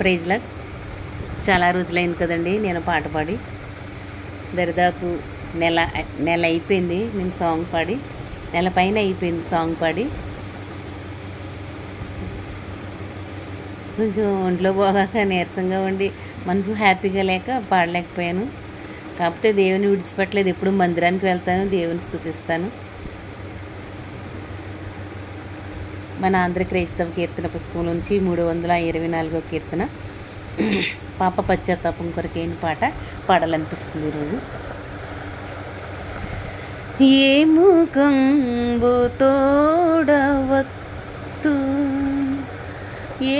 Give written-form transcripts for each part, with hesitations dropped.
Praise lord. చాలా రోజులైంది కదండి నేను పాట పాడి. దరిదాపు నెల అయిపోయింది నేను సాంగ్ పాడి. నెల పైన అయిపోయింది సాంగ్ పాడి. కొంచెం ఒంట్లో పోగాక నీరసంగా ఉండి మనసు హ్యాపీగా లేక పాడలేకపోయాను. కాకపోతే దేవుని విడిచిపెట్టలేదు. ఎప్పుడు మందిరానికి వెళ్తాను, దేవుని స్తుతిస్తాను. మన ఆంధ్ర క్రైస్తవ కీర్తన పుస్తకం నుంచి 324వ కీర్తన పాప పశ్చాత్తాపం కొరకైన పాట పాడాలనిపిస్తుంది ఈరోజు. ఏ ముఖంబు తోడవత్తు,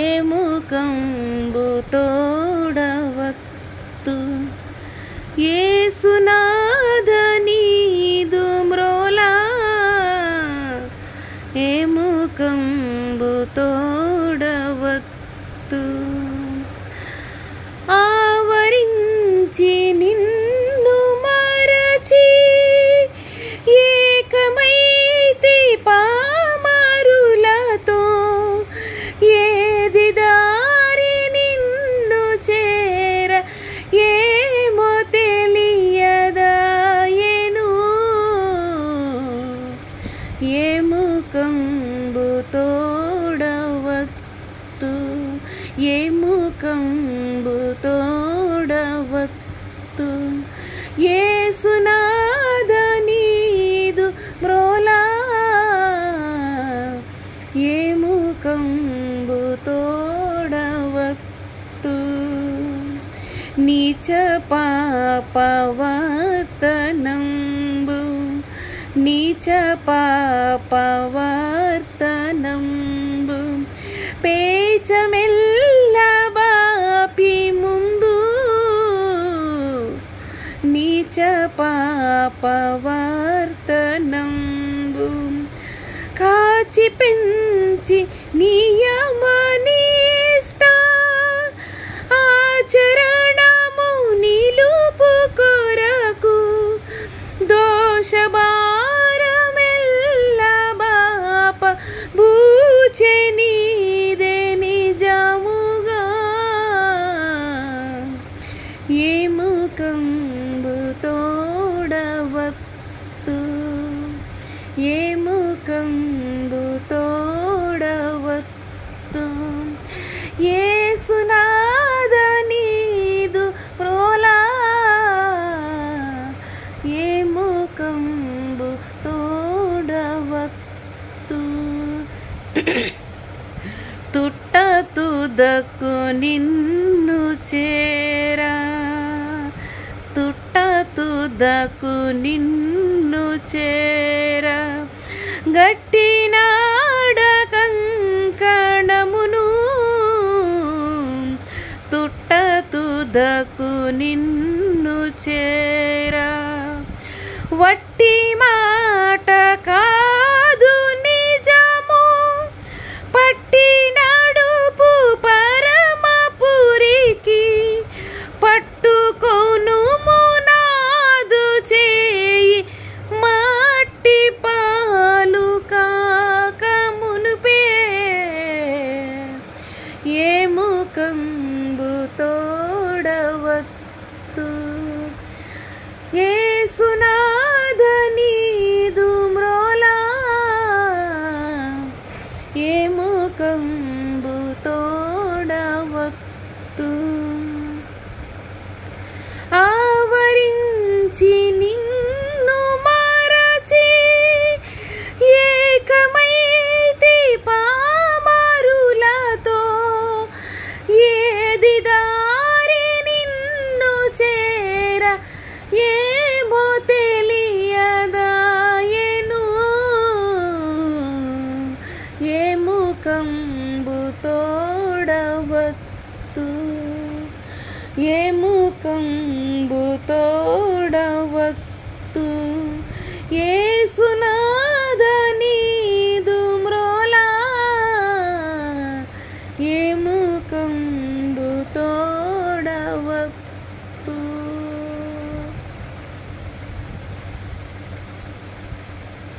ఏ ముఖంబు తోడవత్తు, యేసునాథ నీదు మ్రోలా, ఏ ముఖంబు తోడవత్తు, ఆవరించి నిన్ను మరచి ఏకమైతి పామరులతో, ఏది దారి నిన్ను చేర ఏమో తెలియదాయెను, ఏ ముఖంబు తోడవత్తు, ఏ ముఖంబు తోడవత్తు, యేసునాథ నీదు మ్రోలా, ఏ ముఖంబు తోడవత్తు, నీచ పాపవర్తనంబు, నీచ పాపవర్తనంబు పేచమెల్ల బాపి ముందు, నీచ పాపవర్తనంబు కాచి పెంచి నియమనిష్ట ఆచరణము నిలుపు కొరకు, దోషభారమెల్ల బాప బూచె నీదే నిజముగా, ఏ ముఖంబు తోడవత్తు, ఏ ముఖంబు తోడవత్తు, యేసునాథ నీదు మ్రోలా, ఏ ముఖంబు తోడవత్తు, తుట్ట తుదకు నిన్ను చేరా, తుట్ట తుదకు నిన్ను చేరా, గట్టినాడ కంకణమును, తుట్ట తుదకు నిన్ను చేరా, వట్టి మాట కాదు నిజము, పట్టి నడుపు పరమపురికి, పట్టుకొనుము నాదు చేయి మట్టి పాలు కాక మునుపే, ఏ ముఖంబు తోడవత్తు, యేసునాథ నీదు మ్రోలా, ఏ ముఖంబు తోడవత్తు, ఆవరించి నిన్ను మరచి ఏకమైతి పామరులతో, ఏది దారి నిన్ను చేర ఏమో తెలియదాయెను, ఏ ముఖంబు తోడవత్తు, ఏ ముఖంబు తోడవత్తు.